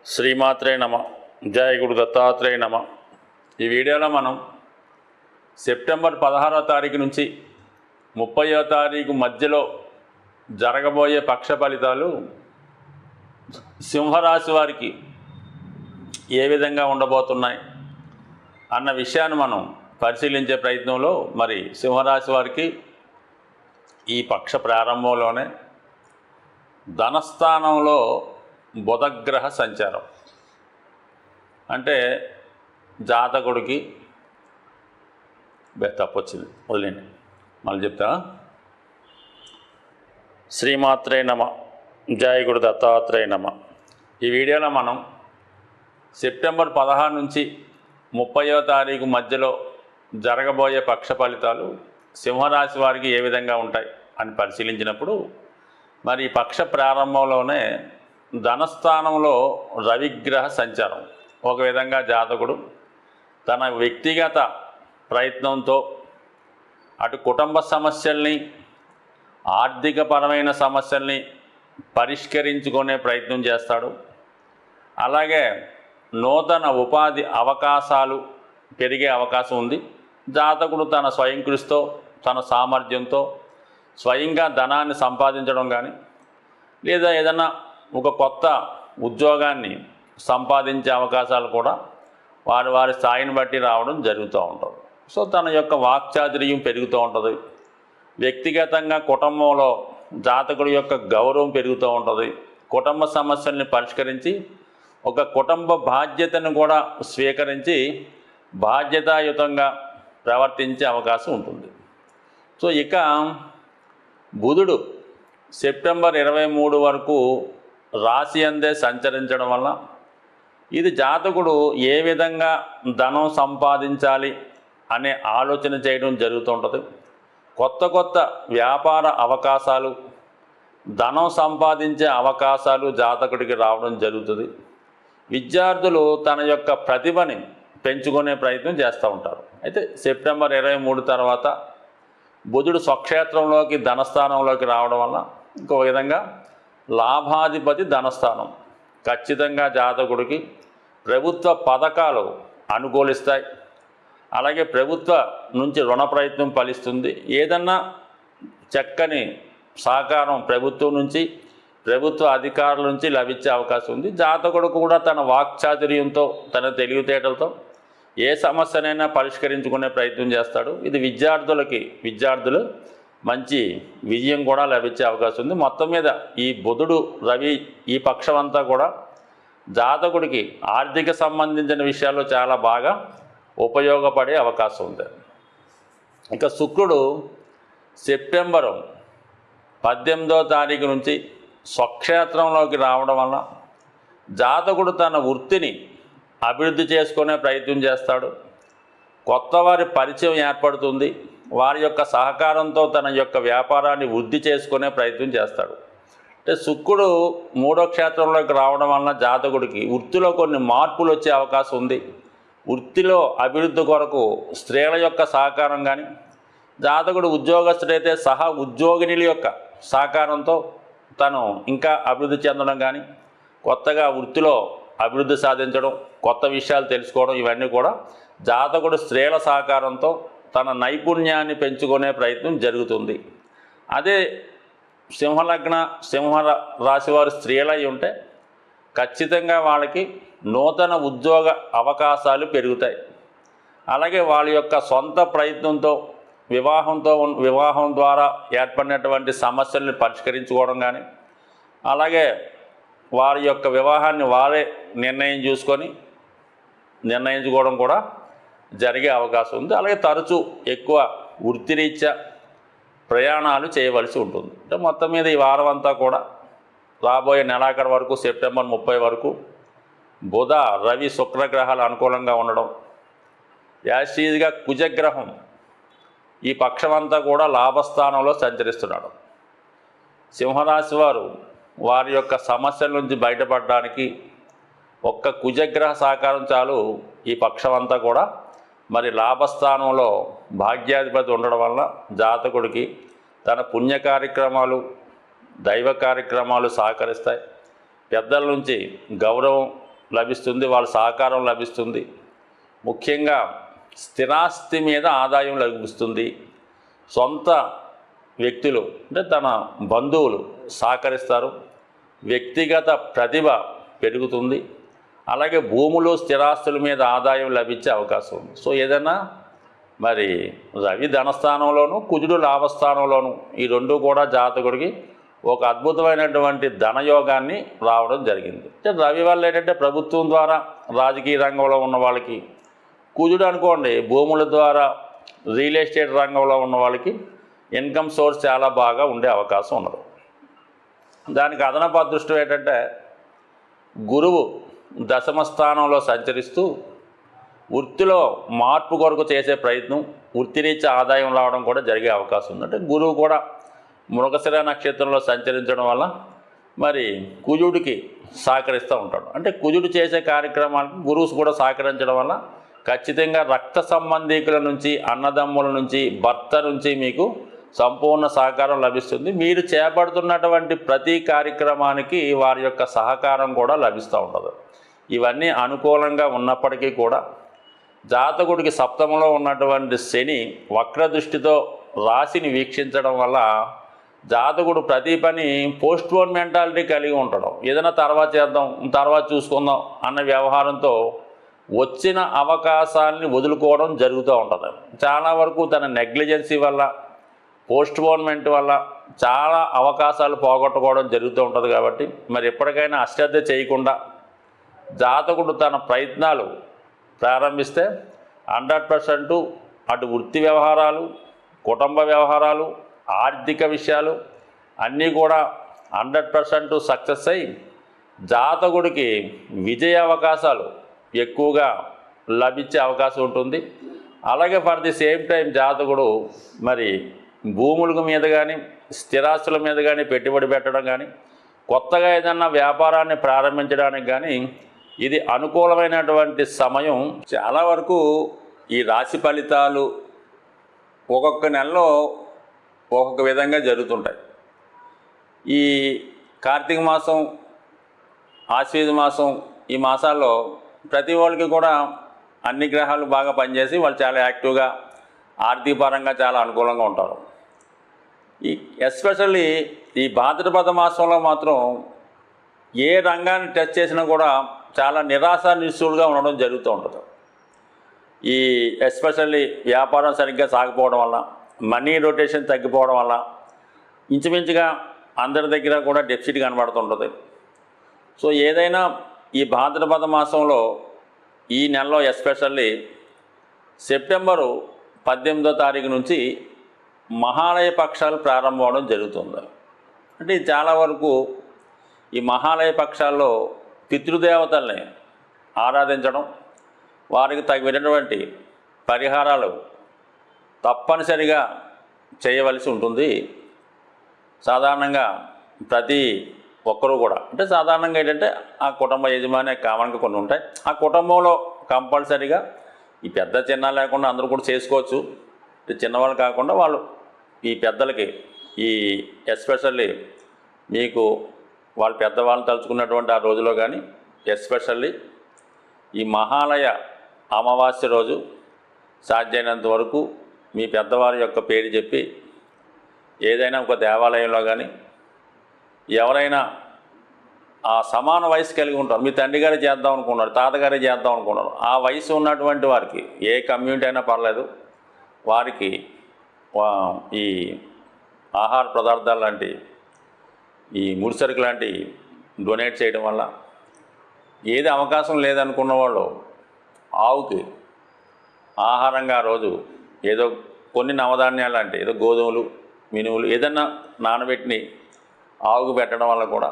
శ్రీమాత్రే నమ. జయ గురు దత్తాత్రేయ నమ. ఈ వీడియోలో మనం సెప్టెంబర్ 16వ తారీఖు నుంచి 30వ తారీఖు మధ్యలో జరగబోయే పక్ష ఫలితాలు సింహరాశి వారికి ఏ విధంగా ఉండబోతున్నాయి అన్న విషయాన్ని మనం పరిశీలించే ప్రయత్నంలో మరి సింహరాశి వారికి ఈ పక్ష ప్రారంభంలోనే ధనస్థానంలో బుధగ్రహ సంచారం అంటే జాతకుడికి తప్పొచ్చింది, వదిలేండి, మళ్ళీ చెప్తా. శ్రీమాత్రే నమ. జయ గురు దత్తాత్రేయ నమ. ఈ వీడియోలో మనం సెప్టెంబర్ 16 నుంచి 30వ తారీఖు మధ్యలో జరగబోయే పక్ష ఫలితాలు సింహరాశి వారికి ఏ విధంగా ఉంటాయి అని పరిశీలించినప్పుడు మరి ఈ పక్ష ప్రారంభంలోనే ధనస్థానంలో రవిగ్రహ సంచారం. ఒక విధంగా జాతకుడు తన వ్యక్తిగత ప్రయత్నంతో అటు కుటుంబ సమస్యల్ని ఆర్థికపరమైన సమస్యల్ని పరిష్కరించుకునే ప్రయత్నం చేస్తాడు. అలాగే నూతన ఉపాధి అవకాశాలు పెరిగే అవకాశం ఉంది. జాతకుడు తన స్వయం కృషితో తన సామర్థ్యంతో స్వయంగా ధనాన్ని సంపాదించడం కానీ లేదా ఏదైనా ఒక కొత్త ఉద్యోగాన్ని సంపాదించే అవకాశాలు కూడా వారి స్థాయిని బట్టి రావడం జరుగుతూ ఉంటుంది. సో తన యొక్క వాక్చాతుర్యం పెరుగుతూ ఉంటుంది. వ్యక్తిగతంగా కుటుంబంలో జాతకుడి యొక్క గౌరవం పెరుగుతూ ఉంటుంది. కుటుంబ సమస్యల్ని పరిష్కరించి ఒక కుటుంబ బాధ్యతను కూడా స్వీకరించి బాధ్యతాయుతంగా ప్రవర్తించే అవకాశం ఉంటుంది. సో ఇక బుధుడు సెప్టెంబర్ 23 వరకు రాశి అందే సంచరించడం వల్ల ఇది జాతకుడు ఏ విధంగా ధనం సంపాదించాలి అనే ఆలోచన చేయడం జరుగుతుంటుంది. కొత్త వ్యాపార అవకాశాలు, ధనం సంపాదించే అవకాశాలు జాతకుడికి రావడం జరుగుతుంది. విద్యార్థులు తన యొక్క ప్రతిభని పెంచుకునే ప్రయత్నం చేస్తూ ఉంటారు. అయితే సెప్టెంబర్ 23 తర్వాత బుధుడు స్వక్షేత్రంలోకి ధనస్థానంలోకి రావడం వల్ల ఇంకో విధంగా లాభాధిపతి ధనస్థానం ఖచ్చితంగా జాతకుడికి ప్రభుత్వ పథకాలు అనుకూలిస్తాయి. అలాగే ప్రభుత్వ నుంచి రుణ ప్రయత్నం ఫలిస్తుంది. ఏదన్నా చక్కని సహకారం ప్రభుత్వం నుంచి ప్రభుత్వ అధికారుల నుంచి లభించే అవకాశం ఉంది. జాతకుడు కూడా తన వాక్చాతుర్యంతో తన తెలివితేటలతో ఏ సమస్యనైనా పరిష్కరించుకునే ప్రయత్నం చేస్తాడు. ఇది విద్యార్థులు మంచి విజయం కూడా లభించే అవకాశం ఉంది. మొత్తం మీద ఈ బుధుడు రవి ఈ పక్షం అంతా కూడా జాతకుడికి ఆర్థిక సంబంధించిన విషయాల్లో చాలా బాగా ఉపయోగపడే అవకాశం ఉంది. ఇక శుక్రుడు సెప్టెంబర్ 18వ తారీఖు నుంచి స్వక్షేత్రంలోకి రావడం వల్ల జాతకుడు తన వృత్తిని అభివృద్ధి చేసుకునే ప్రయత్నం చేస్తాడు. కొత్త వారి పరిచయం ఏర్పడుతుంది. వారి యొక్క సహకారంతో తన యొక్క వ్యాపారాన్ని వృద్ధి చేసుకునే ప్రయత్నం చేస్తాడు. అంటే శుక్రుడు 3వ క్షేత్రంలోకి రావడం వలన జాతకుడికి వృత్తిలో కొన్ని మార్పులు వచ్చే అవకాశం ఉంది. వృత్తిలో అభివృద్ధి కొరకు స్త్రీల యొక్క సహకారం కానీ, జాతకుడు ఉద్యోగస్తుడైతే సహా ఉద్యోగినుల యొక్క సహకారంతో తను ఇంకా అభివృద్ధి చెందడం కానీ, కొత్తగా వృత్తిలో అభివృద్ధి సాధించడం, కొత్త విషయాలు తెలుసుకోవడం, ఇవన్నీ కూడా జాతకుడు స్త్రీల సహకారంతో తన నైపుణ్యాన్ని పెంచుకునే ప్రయత్నం జరుగుతుంది. అదే సింహ రాశి వారి స్త్రీలై ఉంటే ఖచ్చితంగా వాళ్ళకి నూతన ఉద్యోగ అవకాశాలు పెరుగుతాయి. అలాగే వాళ్ళ యొక్క సొంత ప్రయత్నంతో వివాహం ద్వారా ఏర్పడినటువంటి సమస్యల్ని పరిష్కరించుకోవడం కానీ, అలాగే వారి యొక్క వివాహాన్ని వారే నిర్ణయించుకోవడం కూడా జరిగే అవకాశం ఉంది. అలాగే తరచూ ఎక్కువ వృత్తిరీత్యా ప్రయాణాలు చేయవలసి ఉంటుంది. అంటే మొత్తం మీద ఈ వారం అంతా కూడా రాబోయే నెలాఖరు వరకు సెప్టెంబర్ 30 వరకు బుధ రవి శుక్రగ్రహాలు అనుకూలంగా ఉండడం, యాషీజ్గా కుజగ్రహం ఈ పక్షమంతా కూడా లాభస్థానంలో సంచరిస్తున్నాడు. సింహరాశి వారి యొక్క సమస్యల నుంచి బయటపడడానికి ఒక్క కుజగ్రహ సహకారం చాలు. ఈ పక్షమంతా కూడా మరి లాభస్థానంలో భాగ్యాధిపతి ఉండడం వలన జాతకుడికి తన పుణ్య కార్యక్రమాలు దైవ కార్యక్రమాలు సహకరిస్తాయి. పెద్దల నుంచి గౌరవం లభిస్తుంది, వాళ్ళ సహకారం లభిస్తుంది. ముఖ్యంగా స్థిరాస్తి మీద ఆదాయం లభిస్తుంది. సొంత వ్యక్తులు అంటే తన బంధువులు సహకరిస్తారు. వ్యక్తిగత ప్రతిభ పెరుగుతుంది. అలాగే భూములు స్థిరాస్తుల మీద ఆదాయం లభించే అవకాశం ఉంది. సో ఏదైనా మరి రవి ధనస్థానంలోను, కుజుడు లాభస్థానంలోను, ఈ రెండు కూడా జాతకుడికి ఒక అద్భుతమైనటువంటి ధనయోగాన్ని రావడం జరిగింది. అంటే రవి వల్ల ఏంటంటే ప్రభుత్వం ద్వారా రాజకీయ రంగంలో ఉన్న వాళ్ళకి, కుజుడు అనుకోండి భూముల ద్వారా రియల్ ఎస్టేట్ రంగంలో ఉన్న వాళ్ళకి ఇన్కమ్ సోర్స్ చాలా బాగా ఉండే అవకాశం ఉన్నది. దానికి అదనపు అదృష్టం ఏంటంటే గురువు దశమ స్థానంలో సంచరిస్తూ వృత్తిలో మార్పు కొరకు చేసే ప్రయత్నం, వృత్తిరీత్యా ఆదాయం రావడం కూడా జరిగే అవకాశం ఉంది. అంటే గురువు కూడా మృగశిర నక్షత్రంలో సంచరించడం వల్ల మరి కుజుడికి సహకరిస్తూ ఉంటాడు. అంటే కుజుడు చేసే కార్యక్రమాలకు గురువు కూడా సహకరించడం వల్ల ఖచ్చితంగా రక్త సంబంధీకుల నుంచి, అన్నదమ్ముల నుంచి, భర్త నుంచి మీకు సంపూర్ణ సహకారం లభిస్తుంది. మీరు చేపడుతున్నటువంటి ప్రతి కార్యక్రమానికి వారి యొక్క సహకారం కూడా లభిస్తూ ఉంటుంది. ఇవన్నీ అనుకూలంగా ఉన్నప్పటికీ కూడా జాతకుడికి సప్తమంలో ఉన్నటువంటి శని వక్రదృష్టితో రాశిని వీక్షించడం వల్ల జాతకుడు ప్రతి పని పోస్ట్పోన్ మెంటాలిటీ కలిగి ఉండడం, ఏదైనా తర్వాత చేద్దాం, తర్వాత చూసుకుందాం అన్న వ్యవహారంతో వచ్చిన అవకాశాలని వదులుకోవడం జరుగుతూ ఉంటుంది. చాలా వరకు తన నెగ్లిజెన్సీ వల్ల, పోస్ట్పోన్మెంట్ వల్ల చాలా అవకాశాలు పోగొట్టుకోవడం జరుగుతూ ఉంటుంది. కాబట్టి మరి ఎప్పటికైనా అశ్రద్ధ చేయకుండా జాతకుడు తన ప్రయత్నాలు ప్రారంభిస్తే 100% అటు వృత్తి వ్యవహారాలు, కుటుంబ వ్యవహారాలు, ఆర్థిక విషయాలు అన్నీ కూడా 100% సక్సెస్ అయ్యి జాతకుడికి విజయ అవకాశాలు ఎక్కువగా లభించే అవకాశం ఉంటుంది. అలాగే ఫర్ ది సేమ్ టైం జాతకుడు మరి భూముల మీద కానీ, స్థిరాస్తుల మీద కానీ పెట్టుబడి పెట్టడం కానీ, కొత్తగా ఏదన్నా వ్యాపారాన్ని ప్రారంభించడానికి కానీ ఇది అనుకూలమైనటువంటి సమయం. చాలా వరకు ఈ రాశి ఫలితాలు ఒక్కొక్క నెలలో ఒక్కొక్క విధంగా జరుగుతుంటాయి. ఈ కార్తీక మాసం, ఆశ్వీజ మాసం, ఈ మాసాల్లో ప్రతి వాళ్ళకి కూడా అన్ని గ్రహాలు బాగా పనిచేసి వాళ్ళు చాలా యాక్టివ్గా, ఆర్థిక పరంగా చాలా అనుకూలంగా ఉంటారు. ఈ ఎస్పెషల్లీ ఈ భాద్రపద మాసంలో మాత్రం ఏ రంగాన్ని టచ్ చేసినా కూడా చాలా నిరాశ నిస్సులుగా ఉండడం జరుగుతూ ఉంటుంది. ఈ ఎస్పెషల్లీ వ్యాపారం సరిగ్గా సాగిపోవడం వల్ల, మనీ రొటేషన్ తగ్గిపోవడం వల్ల ఇంచుమించుగా అందరి దగ్గర కూడా డెఫిసిట్ కనబడుతుంటుంది. సో ఏదైనా ఈ భాద్రపద మాసంలో ఈ నెలలో ఎస్పెషల్లీ సెప్టెంబరు 18వ తారీఖు నుంచి మహాలయ పక్షాలు ప్రారంభం అవడం జరుగుతుంది. అంటే చాలా వరకు ఈ మహాలయ పక్షాల్లో పితృదేవతల్ని ఆరాధించడం, వారికి తగినటువంటి పరిహారాలు తప్పనిసరిగా చేయవలసి ఉంటుంది. సాధారణంగా ప్రతి ఒక్కరూ కూడా అంటే సాధారణంగా ఏంటంటే ఆ కుటుంబ యజమాని కామన్గా కొన్ని ఉంటాయి. ఆ కుటుంబంలో కంపల్సరీగా ఈ పెద్ద చిన్న లేకుండా అందరూ కూడా చేసుకోవచ్చు. చిన్నవాళ్ళు కాకుండా వాళ్ళు ఈ పెద్దలకి ఈ ఎస్పెషల్లీ మీకు వాళ్ళ పెద్దవాళ్ళని తలుచుకున్నటువంటి ఆ రోజులో కానీ ఎస్పెషల్లీ ఈ మహాలయ అమావాస్య రోజు సాధ్యమైనంత వరకు మీ పెద్దవారి యొక్క పేరు చెప్పి ఏదైనా ఒక దేవాలయంలో కానీ ఎవరైనా ఆ సమాన వయసు కలిగి ఉంటారు, మీ తండ్రి గారే చేద్దాం అనుకున్నారు, తాతగారే చేద్దాం అనుకున్నారు, ఆ వయసు ఉన్నటువంటి వారికి ఏ కమ్యూనిటీ అయినా పర్లేదు, వారికి ఈ ఆహార పదార్థాలు లాంటి ఈ ముడిసరుకు లాంటి డొనేట్ చేయడం వల్ల ఏది అవకాశం లేదనుకున్న వాళ్ళు ఆవుకి ఆహారంగా రోజు ఏదో కొన్ని నవధాన్యాలు లాంటి ఏదో గోధుమలు, మినుములు ఏదన్నా నానబెట్టి ఆవుకు పెట్టడం వల్ల కూడా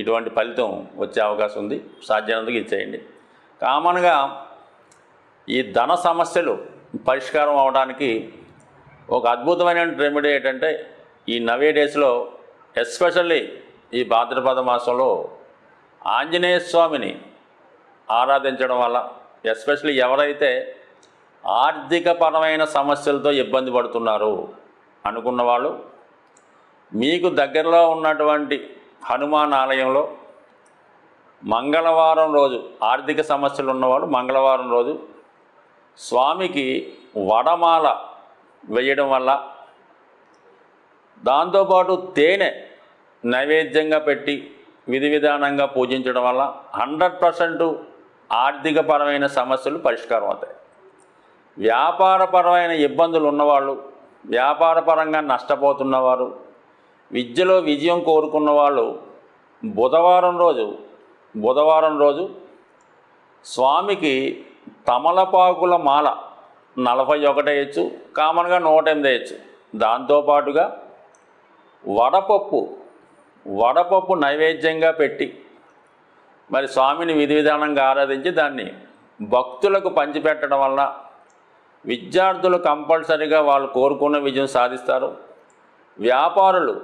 ఇటువంటి ఫలితం వచ్చే అవకాశం ఉంది. సాధ్యమైనందుకు ఇచ్చేయండి. కామన్గా ఈ ధన సమస్యలు పరిష్కారం అవడానికి ఒక అద్భుతమైన రెమెడీ ఏంటంటే ఈ నవే డేస్లో ఎస్పెషల్లీ ఈ భాద్రపద మాసంలో ఆంజనేయ స్వామిని ఆరాధించడం వల్ల ఎస్పెషల్లీ ఎవరైతే ఆర్థికపరమైన సమస్యలతో ఇబ్బంది పడుతున్నారు అనుకున్న వాళ్ళు మీకు దగ్గరలో ఉన్నటువంటి హనుమాన్ ఆలయంలో మంగళవారం రోజు ఆర్థిక సమస్యలు ఉన్నవాళ్ళు మంగళవారం రోజు స్వామికి వడమాల వేయడం వల్ల, దాంతోపాటు తేనె నైవేద్యంగా పెట్టి విధి విధానంగా పూజించడం వల్ల 100% ఆర్థికపరమైన సమస్యలు పరిష్కారం అవుతాయి. వ్యాపారపరమైన ఇబ్బందులు ఉన్నవాళ్ళు, వ్యాపారపరంగా నష్టపోతున్నవారు, విద్యలో విజయం కోరుకున్న వాళ్ళు బుధవారం రోజు స్వామికి తమలపాకుల మాల 41 వేయచ్చు, కామన్గా 108 వేయచ్చు. దాంతోపాటుగా వడపప్పు నైవేద్యంగా పెట్టి మరి స్వామిని విధి విధానంగా ఆరాధించి దాన్ని భక్తులకు పంచిపెట్టడం వలన విద్యార్థులు కంపల్సరీగా వాళ్ళు కోరుకున్న విజయం సాధిస్తారు. వ్యాపారులు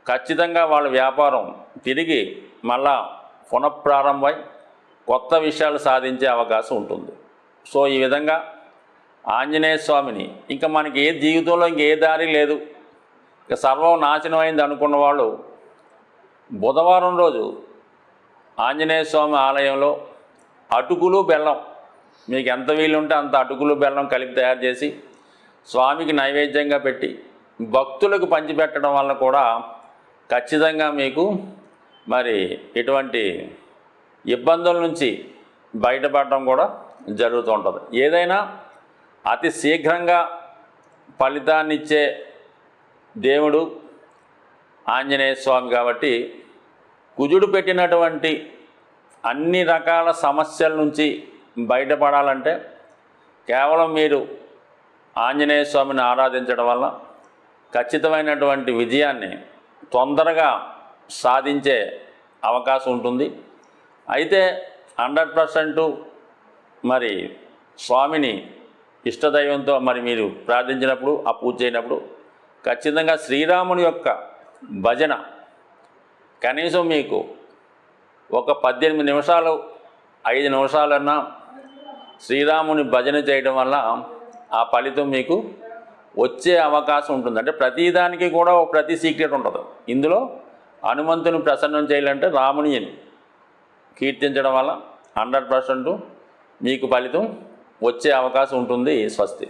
ఖచ్చితంగా వాళ్ళ వ్యాపారం తిరిగి మళ్ళా పునఃప్రారంభమై కొత్త విషయాలు సాధించే అవకాశం ఉంటుంది. సో ఈ విధంగా ఆంజనేయ స్వామిని ఇంకా మనకి ఏ జీవితంలో ఇంకే దారి లేదు, ఇక సర్వం నాశనం అయింది అనుకున్న వాళ్ళు బుధవారం రోజు ఆంజనేయ స్వామి ఆలయంలో అటుకులు బెల్లం, మీకు ఎంత వీలుంటే అంత అటుకులు బెల్లం కలిపి తయారు చేసి స్వామికి నైవేద్యంగా పెట్టి భక్తులకు పంచిపెట్టడం వల్ల కూడా ఖచ్చితంగా మీకు మరి ఎటువంటి ఇబ్బందుల నుంచి బయటపడడం కూడా జరుగుతూ ఉంటుంది. ఏదైనా అతి శీఘ్రంగా ఫలితాన్నిచ్చే దేవుడు ఆంజనేయ స్వామి కాబట్టి కుజుడు పెట్టినటువంటి అన్ని రకాల సమస్యల నుంచి బయటపడాలంటే కేవలం మీరు ఆంజనేయ స్వామిని ఆరాధించడం వల్ల ఖచ్చితమైనటువంటి విజయాన్ని తొందరగా సాధించే అవకాశం ఉంటుంది. అయితే 100% మరి స్వామిని ఇష్టదైవంతో మరి మీరు ప్రార్థించినప్పుడు, ఆ పూజ చేయనప్పుడు ఖచ్చితంగా శ్రీరాముని యొక్క భజన కనీసం మీకు ఒక 18 నిమిషాలు 5 నిమిషాలన్నా శ్రీరాముని భజన చేయడం వల్ల ఆ ఫలితం మీకు వచ్చే అవకాశం ఉంటుంది. అంటే ప్రతిదానికి కూడా ప్రతి సీక్రెట్ ఉంటుంది. ఇందులో హనుమంతుని ప్రసన్నం చేయాలంటే రాముని కీర్తించడం వల్ల 100% మీకు ఫలితం వచ్చే అవకాశం ఉంటుంది. స్వస్తి.